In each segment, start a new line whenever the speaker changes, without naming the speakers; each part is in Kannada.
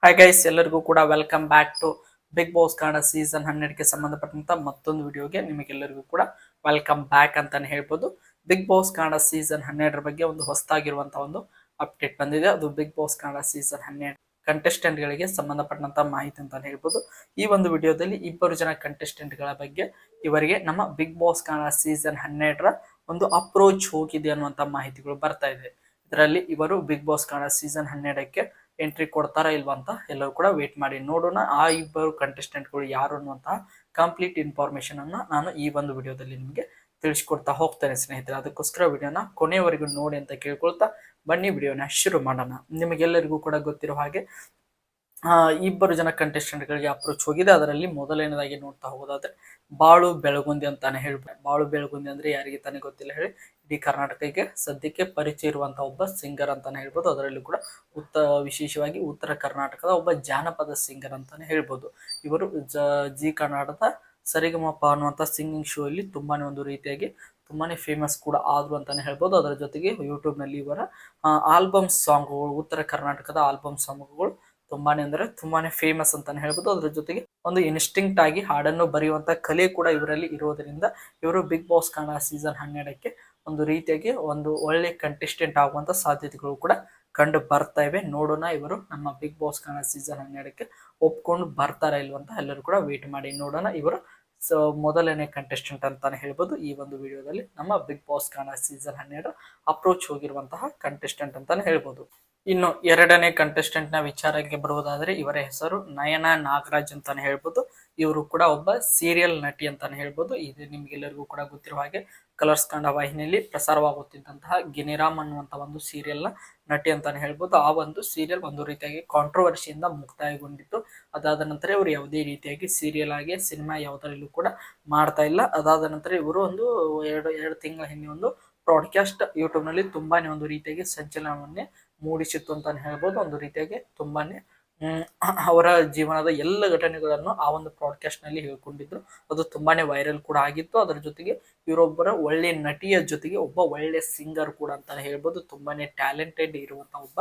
ಹಾಯ್ ಗೈಸ್, ಎಲ್ಲರಿಗೂ ಕೂಡ welcome back to Bigg Boss Kannada season 12ಗೆ ಸಂಬಂಧಪಟ್ಟಂತ ಮತ್ತೊಂದು ವಿಡಿಯೋಗೆ ನಿಮಗೆಲ್ಲರಿಗೂ ಕೂಡ ವೆಲ್ಕಮ್ ಬ್ಯಾಕ್ ಅಂತಾನೆ ಹೇಳ್ಬೋದು. ಬಿಗ್ ಬಾಸ್ ಕನ್ನಡ ಸೀಸನ್ 12ರ ಬಗ್ಗೆ ಒಂದು ಹೊಸದಾಗಿರುವಂತಹ ಒಂದು ಅಪ್ಡೇಟ್ ಬಂದಿದೆ. ಅದು Bigg Boss Kannada season 12 contestant ಗಳಿಗೆ ಸಂಬಂಧಪಟ್ಟಂತ ಮಾಹಿತಿ ಅಂತಾನೆ ಹೇಳ್ಬೋದು. ಈ ಒಂದು ವಿಡಿಯೋದಲ್ಲಿ ಇಬ್ಬರು ಜನ ಕಂಟೆಸ್ಟೆಂಟ್ ಗಳ ಬಗ್ಗೆ ಇವರಿಗೆ ನಮ್ಮ ಬಿಗ್ ಬಾಸ್ ಕನ್ನಡ ಸೀಸನ್ 12ರ ಒಂದು ಅಪ್ರೋಚ್ ಹೋಗಿದೆ ಅನ್ನುವಂತ ಮಾಹಿತಿಗಳು ಬರ್ತಾ ಇದೆ. ಇದರಲ್ಲಿ ಇವರು ಬಿಗ್ ಬಾಸ್ ಕನ್ನಡ ಸೀಸನ್ 12ಕ್ಕೆ ಎಂಟ್ರಿ ಕೊಡ್ತಾರಾ ಇಲ್ವಾ ಅಂತ ಎಲ್ಲರೂ ಕೂಡ ವೇಟ್ ಮಾಡಿ ನೋಡೋಣ. ಆ ಇಬ್ಬರು ಕಂಟೆಸ್ಟೆಂಟ್ಗಳು ಯಾರು ಅನ್ನುವಂತಹ ಕಂಪ್ಲೀಟ್ ಇನ್ಫಾರ್ಮೇಶನ್ ಅನ್ನ ನಾನು ಈ ಒಂದು ವಿಡಿಯೋದಲ್ಲಿ ನಿಮಗೆ ತಿಳಿಸ್ಕೊಡ್ತಾ ಹೋಗ್ತೇನೆ ಸ್ನೇಹಿತರೆ. ಅದಕ್ಕೋಸ್ಕರ ವಿಡಿಯೋನ ಕೊನೆಯವರೆಗೂ ನೋಡಿ ಅಂತ ಕೇಳ್ಕೊಳ್ತಾ ಬನ್ನಿ ವಿಡಿಯೋನ ಶುರು ಮಾಡೋಣ. ನಿಮಗೆಲ್ಲರಿಗೂ ಕೂಡ ಗೊತ್ತಿರೋ ಹಾಗೆ ಇಬ್ಬರು ಜನ ಕಂಟೆಸ್ಟೆಂಟ್ ಗಳಿಗೆ ಅಪ್ರೋಚ್ ಹೋಗಿದೆ. ಅದರಲ್ಲಿ ಮೊದಲನೇದಾಗಿ ನೋಡ್ತಾ ಹೋಗೋದಾದ್ರೆ ಬಾಳು ಬೆಳಗುಂದಿ ಅಂತಾನೆ ಹೇಳ್ಬೋದು. ಬಾಳು ಬೆಳಗುಂದಿ ಅಂದ್ರೆ ಯಾರಿಗೆ ತಾನೇ ಗೊತ್ತಿಲ್ಲ ಹೇಳಿ, ಇಡೀ ಕರ್ನಾಟಕಕ್ಕೆ ಸದ್ಯಕ್ಕೆ ಪರಿಚಯ ಇರುವಂತಹ ಒಬ್ಬ ಸಿಂಗರ್ ಅಂತಾನೆ ಹೇಳ್ಬೋದು. ಅದರಲ್ಲೂ ಕೂಡ ವಿಶೇಷವಾಗಿ ಉತ್ತರ ಕರ್ನಾಟಕದ ಒಬ್ಬ ಜಾನಪದ ಸಿಂಗರ್ ಅಂತಾನೆ ಹೇಳ್ಬೋದು. ಇವರು ಜಿ ಕನ್ನಡದ ಸರಿಗಮಪ ಅನ್ನುವಂತ ಸಿಂಗಿಂಗ್ ಶೋ ಅಲ್ಲಿ ತುಂಬಾನೇ ಒಂದು ರೀತಿಯಾಗಿ ತುಂಬಾನೇ ಫೇಮಸ್ ಕೂಡ ಆದ್ರು ಅಂತಾನೆ ಹೇಳ್ಬೋದು. ಅದರ ಜೊತೆಗೆ ಯೂಟ್ಯೂಬ್ ನಲ್ಲಿ ಇವರ ಆಲ್ಬಮ್ ಸಾಂಗ್ಗಳು, ಉತ್ತರ ಕರ್ನಾಟಕದ ಆಲ್ಬಮ್ ಸಾಂಗ್ಗಳು ತುಂಬಾನೇ ಅಂದ್ರೆ ತುಂಬಾನೇ ಫೇಮಸ್ ಅಂತಾನೆ ಹೇಳ್ಬೋದು. ಅದ್ರ ಜೊತೆಗೆ ಒಂದು ಇನ್ಸ್ಟಿಂಕ್ಟ್ ಆಗಿ ಹಾಡನ್ನು ಬರೆಯುವಂತ ಕಲೆ ಕೂಡ ಇವರಲ್ಲಿ ಇರೋದ್ರಿಂದ ಇವರು ಬಿಗ್ ಬಾಸ್ ಕನ್ನಡ ಸೀಸನ್ 12ಕ್ಕೆ ಒಂದು ರೀತಿಯಾಗಿ ಒಂದು ಒಳ್ಳೆ ಕಂಟೆಸ್ಟೆಂಟ್ ಆಗುವಂತ ಸಾಧ್ಯತೆಗಳು ಕೂಡ ಕಂಡು ಬರ್ತಾ ಇವೆ. ನೋಡೋಣ ಇವರು ನಮ್ಮ ಬಿಗ್ ಬಾಸ್ ಕನ್ನಡ ಸೀಸನ್ 12ಕ್ಕೆ ಒಪ್ಕೊಂಡು ಬರ್ತಾರಾ ಇಲ್ವಂತ ಎಲ್ಲರೂ ಕೂಡ ವೇಟ್ ಮಾಡಿ ನೋಡೋಣ. ಇವರು ಮೊದಲನೇ ಕಂಟೆಸ್ಟೆಂಟ್ ಅಂತಾನೆ ಹೇಳ್ಬೋದು. ಈ ಒಂದು ವಿಡಿಯೋದಲ್ಲಿ ನಮ್ಮ Bigg Boss Kannada season 12 approach ಹೋಗಿರುವಂತಹ ಕಂಟೆಸ್ಟೆಂಟ್ ಅಂತಾನೆ ಹೇಳ್ಬೋದು. ಇನ್ನು ಎರಡನೇ ಕಂಟೆಸ್ಟೆಂಟ್ ನ ವಿಚಾರಕ್ಕೆ ಬರುವುದಾದ್ರೆ ಇವರ ಹೆಸರು ನಯನ ನಾಗರಾಜ್ ಅಂತಾನೆ ಹೇಳ್ಬೋದು. ಇವರು ಕೂಡ ಒಬ್ಬ ಸೀರಿಯಲ್ ನಟಿ ಅಂತಾನೆ ಹೇಳ್ಬೋದು. ಇದು ನಿಮ್ಗೆಲ್ಲರಿಗೂ ಕೂಡ ಗೊತ್ತಿರುವ ಹಾಗೆ ಕಲರ್ಸ್ ಕನ್ನಡ ವಾಹಿನಿಯಲ್ಲಿ ಪ್ರಸಾರವಾಗುತ್ತಿದ್ದಂತಹ ಗಿನಿರಾಮ್ ಅನ್ನುವಂತ ಒಂದು ಸೀರಿಯಲ್ ನ ನಟಿ ಅಂತಾನೆ ಹೇಳ್ಬೋದು. ಆ ಒಂದು ಸೀರಿಯಲ್ ಒಂದು ರೀತಿಯಾಗಿ ಕಾಂಟ್ರವರ್ಸಿಯಿಂದ ಮುಕ್ತಾಯಗೊಂಡಿತ್ತು. ಅದಾದ ನಂತರ ಇವರು ಯಾವುದೇ ರೀತಿಯಾಗಿ ಸೀರಿಯಲ್ ಆಗಿ ಸಿನಿಮಾ ಯಾವುದರಲ್ಲೂ ಕೂಡ ಮಾಡ್ತಾ ಇಲ್ಲ. ಅದಾದ ನಂತರ ಇವರು ಒಂದು ಎರಡು ತಿಂಗಳ ಹಿಂದೆ ಒಂದು ಬ್ರಾಡ್ಕಾಸ್ಟ್ ಯೂಟ್ಯೂಬ್ ನಲ್ಲಿ ತುಂಬಾನೇ ಒಂದು ರೀತಿಯಾಗಿ ಸಂಚಲನವನ್ನೇ ಮೂಡಿಸಿತ್ತು ಅಂತಾನೆ ಹೇಳ್ಬೋದು. ಒಂದು ರೀತಿಯಾಗಿ ತುಂಬಾನೇ ಅವರ ಜೀವನದ ಎಲ್ಲ ಘಟನೆಗಳನ್ನು ಆ ಒಂದು ಬ್ರಾಡ್ಕಾಸ್ಟ್ ನಲ್ಲಿ ಹೇಳ್ಕೊಂಡಿದ್ರು. ಅದು ತುಂಬಾನೇ ವೈರಲ್ ಕೂಡ ಆಗಿತ್ತು. ಅದರ ಜೊತೆಗೆ ಇವರೊಬ್ಬರ ಒಳ್ಳೆ ನಟಿಯ ಜೊತೆಗೆ ಒಬ್ಬ ಒಳ್ಳೆ ಸಿಂಗರ್ ಕೂಡ ಅಂತಾನೆ ಹೇಳ್ಬೋದು. ತುಂಬಾನೇ ಟ್ಯಾಲೆಂಟೆಡ್ ಇರುವಂತಹ ಒಬ್ಬ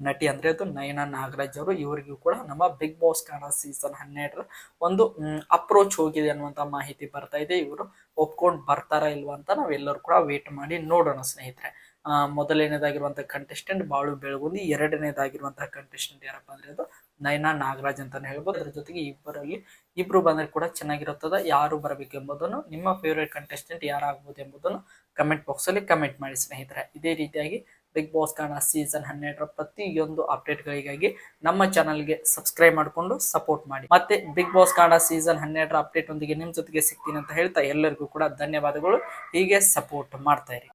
ನಟಿ ಅಂದ್ರೆ ಅದು ನಯನ ನಾಗರಾಜ್ ಅವರು. ಇವರಿಗೂ ಕೂಡ ನಮ್ಮ ಬಿಗ್ ಬಾಸ್ ಕನ್ನಡ ಸೀಸನ್ 12ರ ಒಂದು ಅಪ್ರೋಚ್ ಹೋಗಿದೆ ಅನ್ನುವಂತ ಮಾಹಿತಿ ಬರ್ತಾ ಇದೆ. ಇವರು ಒಪ್ಕೊಂಡು ಬರ್ತಾರಾ ಇಲ್ವಾ ಅಂತ ನಾವೆಲ್ಲರೂ ಕೂಡ ವೇಟ್ ಮಾಡಿ ನೋಡೋಣ ಸ್ನೇಹಿತರೆ. ಮೊದಲನೇದಾಗಿರುವಂತಹ ಕಂಟೆಸ್ಟೆಂಟ್ ಬಾಳು ಬೆಳಗುಂದಿ, ಎರಡನೇದಾಗಿರುವಂತಹ ಕಂಟೆಸ್ಟೆಂಟ್ ಯಾರಪ್ಪ ಅಂದ್ರೆ ಅದು ನಯನ ನಾಗರಾಜ್ ಅಂತಾನೆ ಹೇಳ್ಬೋದು. ಅದ್ರ ಜೊತೆಗೆ ಇಬ್ರು ಬಂದ್ರೆ ಕೂಡ ಚೆನ್ನಾಗಿರುತ್ತದೆ. ಯಾರು ಬರಬೇಕು ಎಂಬುದನ್ನು, ನಿಮ್ಮ ಫೇವರೇಟ್ ಕಂಟೆಸ್ಟೆಂಟ್ ಯಾರಾಗಬಹುದು ಎಂಬುದನ್ನು ಕಮೆಂಟ್ ಬಾಕ್ಸ್ ಅಲ್ಲಿ ಕಮೆಂಟ್ ಮಾಡಿ ಸ್ನೇಹಿತರೆ. ಇದೇ ರೀತಿಯಾಗಿ ಬಿಗ್ ಬಾಸ್ ಕನ್ನಡ ಸೀಸನ್ 12ರ ಪ್ರತಿಯೊಂದು ಅಪ್ಡೇಟ್ ಗಳಿಗಾಗಿ ನಮ್ಮ ಚಾನಲ್ಗೆ ಸಬ್ಸ್ಕ್ರೈಬ್ ಮಾಡಿಕೊಂಡು ಸಪೋರ್ಟ್ ಮಾಡಿ. ಮತ್ತೆ ಬಿಗ್ ಬಾಸ್ ಕನ್ನಡ ಸೀಸನ್ 12ರ ಅಪ್ಡೇಟ್ ಒಂದಿಗೆ ನಿಮ್ ಜೊತೆಗೆ ಸಿಗ್ತೀನಿ ಅಂತ ಹೇಳ್ತಾ ಎಲ್ಲರಿಗೂ ಕೂಡ ಧನ್ಯವಾದಗಳು. ಹೀಗೆ ಸಪೋರ್ಟ್ ಮಾಡ್ತಾ ಇರಿ.